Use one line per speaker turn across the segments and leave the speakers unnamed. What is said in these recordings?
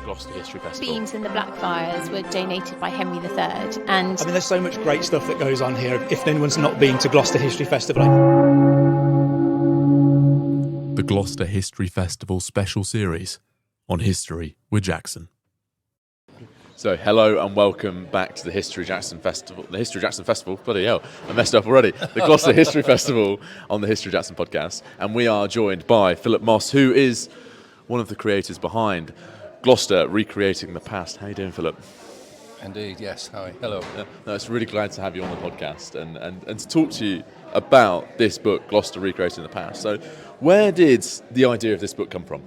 Gloucester History Festival?
Beams and the Blackfriars were donated by Henry III, and
I mean, there's so much great stuff that goes on here. If anyone's not been to Gloucester History Festival,
The Gloucester History Festival special series on History with Jackson. So, hello and welcome back to the History Jackson Festival. The History Jackson Festival, bloody hell, I messed up already. The Gloucester History Festival on the History Jackson podcast. And we are joined by Phillip Moss, who is one of the creators behind Gloucester Recreating the Past. How are you doing, Phillip?
Indeed, yes. Hi. Hello.
No, it's really glad to have you on the podcast and to talk to you about this book, Gloucester Recreating the Past. So, where did the idea of this book come from?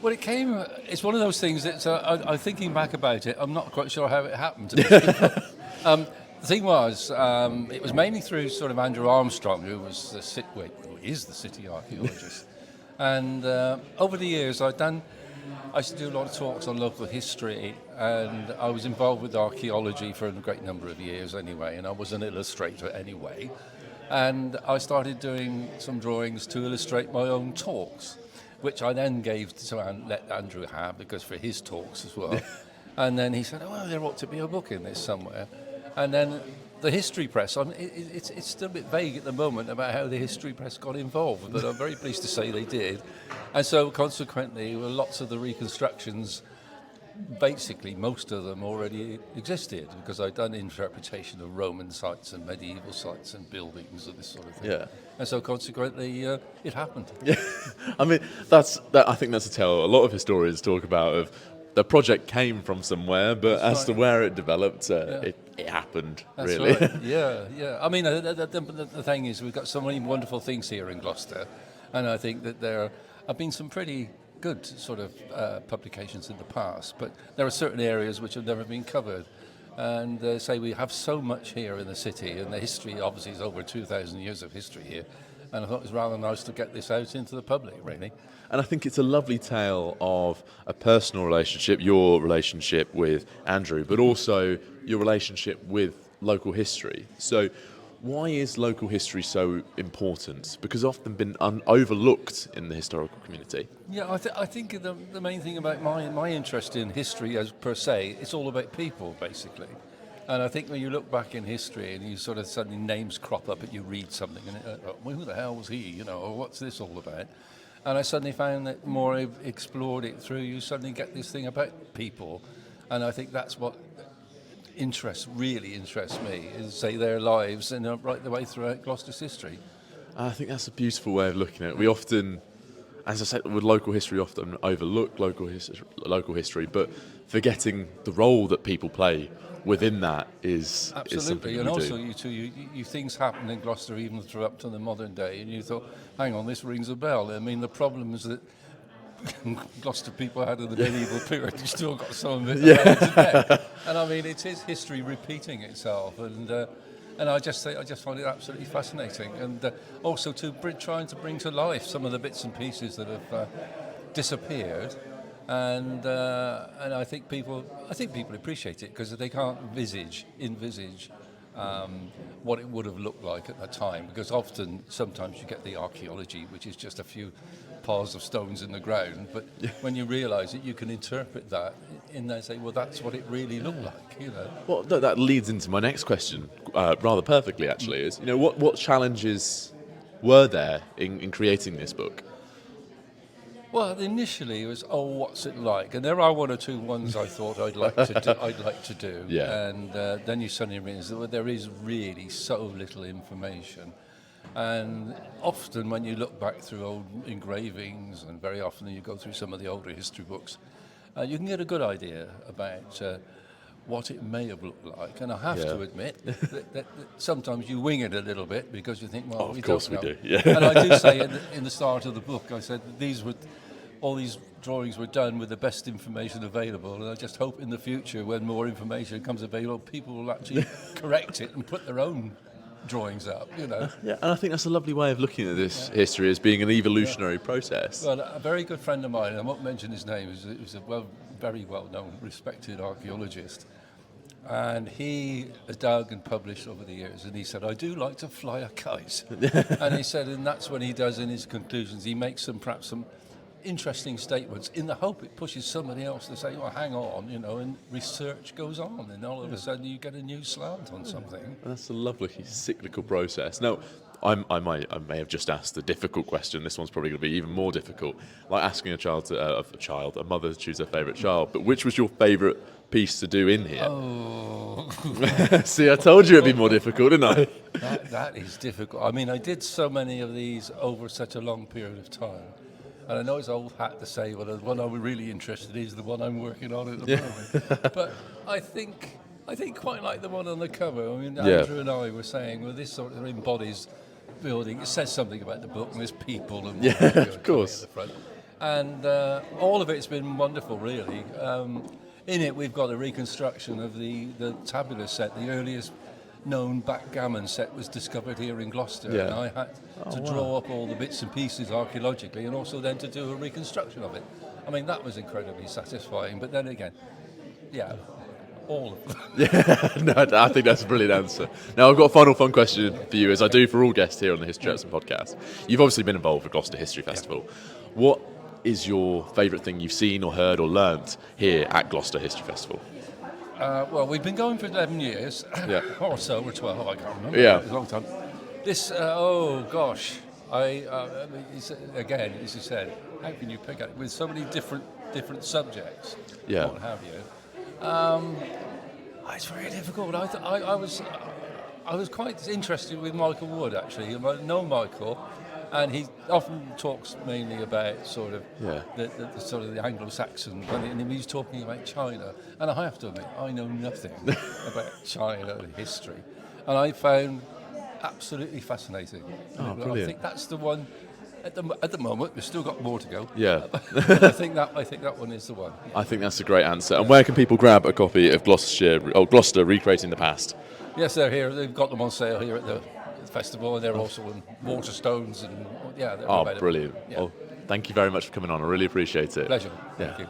Well, it's one of those things that I'm thinking back about it. I'm not quite sure how it happened to me. The thing was, it was mainly through sort of Andrew Armstrong, who is the city archaeologist. And over the years, I used to do a lot of talks on local history, and I was involved with archaeology for a great number of years anyway, and I was an illustrator anyway. And I started doing some drawings to illustrate my own talks, which I then gave to let Andrew have, because for his talks as well. And then he said, oh, there ought to be a book in this somewhere. And then the History Press, it's still a bit vague at the moment about how the History Press got involved, but I'm very pleased to say they did. And so consequently, lots of the reconstructions, basically most of them already existed, because I'd done interpretation of Roman sites and medieval sites and buildings and this sort of thing.
Yeah.
And so consequently, it happened.
Yeah, I mean, I think that's a tale a lot of historians talk about, of the project came from somewhere, but
That's
as to where it developed, it happened,
That's
really.
right. Yeah. I mean, the thing is, we've got so many wonderful things here in Gloucester, and I think that there have been some pretty good sort of publications in the past, but there are certain areas which have never been covered. And say we have so much here in the city, and the history obviously is over 2,000 years of history here, and I thought it was rather nice to get this out into the public, really.
And I think it's a lovely tale of a personal relationship, your relationship with Andrew, but also your relationship with local history. So why is local history so important? Because it's often been overlooked in the historical community.
Yeah, I think the main thing about my interest in history as per se, it's all about people, basically. And I think when you look back in history and you sort of suddenly names crop up and you read something and well, who the hell was he, or what's this all about? And I suddenly found that the more I explored it through, you suddenly get this thing about people. And I think that's what really interests me, is say their lives and right the way throughout Gloucester's history.
I think that's a beautiful way of looking at it. We often, as I said, with local history, often overlook local history, but forgetting the role that people play within that is
absolutely.
Is something
And
we
also,
do.
you things happen in Gloucester even through up to the modern day, and you thought, hang on, this rings a bell. I mean, the problems that Gloucester people had in the medieval period, you still got some of it around today. And I mean, it is history repeating itself, and I just find it absolutely fascinating, and also trying to bring to life some of the bits and pieces that have disappeared. And I think people appreciate it, because they can't envisage what it would have looked like at the time, because sometimes you get the archaeology, which is just a few piles of stones in the ground, but when you realise it, you can interpret that and then say, well, that's what it really looked like,
Well, that leads into my next question, rather perfectly actually, is, what challenges were there in creating this book?
Well, initially it was, what's it like? And there are one or two ones I thought I'd like to do.
Yeah.
And then you suddenly realise that there is really so little information. And often when you look back through old engravings, and very often you go through some of the older history books, you can get a good idea about what it may have looked like. And I have to admit that sometimes you wing it a little bit, because you think, well,
of course we do. Yeah.
And I do say in the start of the book, I said that all these drawings were done with the best information available, and I just hope in the future, when more information comes available, people will actually correct it and put their own drawings up, Yeah,
and I think that's a lovely way of looking at this history as being an evolutionary process.
Well, a very good friend of mine, I won't mention his name, is a very well-known, respected archaeologist, and he has dug and published over the years, and he said, I do like to fly a kite. And he said, and that's when he does in his conclusions, he makes perhaps some interesting statements in the hope it pushes somebody else to say, well, hang on, and research goes on, and all of a sudden you get a new slant on something.
And that's a lovely cyclical process. Now, I may have just asked a difficult question. This one's probably going to be even more difficult. Like asking a mother to choose their favourite child. But which was your favourite piece to do in here?
Oh,
See, I told you it'd be more difficult, didn't I?
that is difficult. I mean, I did so many of these over such a long period of time. And I know it's old hat to say, well, the one I'm really interested in is the one I'm working on at the moment. But I think quite like the one on the cover. I mean, Andrew and I were saying, well, this sort of embodies building. It says something about the book, and there's people and
of course.
at the front. And all of it's been wonderful, really. In it, we've got a reconstruction of the tabular set. The earliest known backgammon set was discovered here in Gloucester, and I had to draw up all the bits and pieces archaeologically, and also then to do a reconstruction of it. I mean, that was incredibly satisfying. But then again, all of them.
No, I think that's a brilliant answer. Now, I've got a final fun question for you, as I do for all guests here on the History Jackson podcast. You've obviously been involved with Gloucester History Festival. What is your favourite thing you've seen or heard or learnt here at Gloucester History Festival?
Well, we've been going for 11 years, or so, or 12, I can't remember.
Yeah.
It's a long time. This, again, as you said, how can you pick it with so many different subjects?
Yeah.
What have you? It's very difficult. I was quite interested with Michael Wood, actually. I know Michael, and he often talks mainly about sort of the sort of the Anglo-Saxon, and he was talking about China. And I have to admit, I know nothing about China and history, and I found absolutely fascinating.
Brilliant.
I think that's the one. At the moment, we've still got more to go.
Yeah.
But I think that one is the one.
I think that's a great answer. And where can people grab a copy of Gloucester Recreating the Past?
Yes, they're here. They've got them on sale here at the festival, and they're also in Waterstones, and they're available.
Brilliant.
Yeah.
Well, thank you very much for coming on. I really appreciate it.
Pleasure.
Yeah.
Thank you.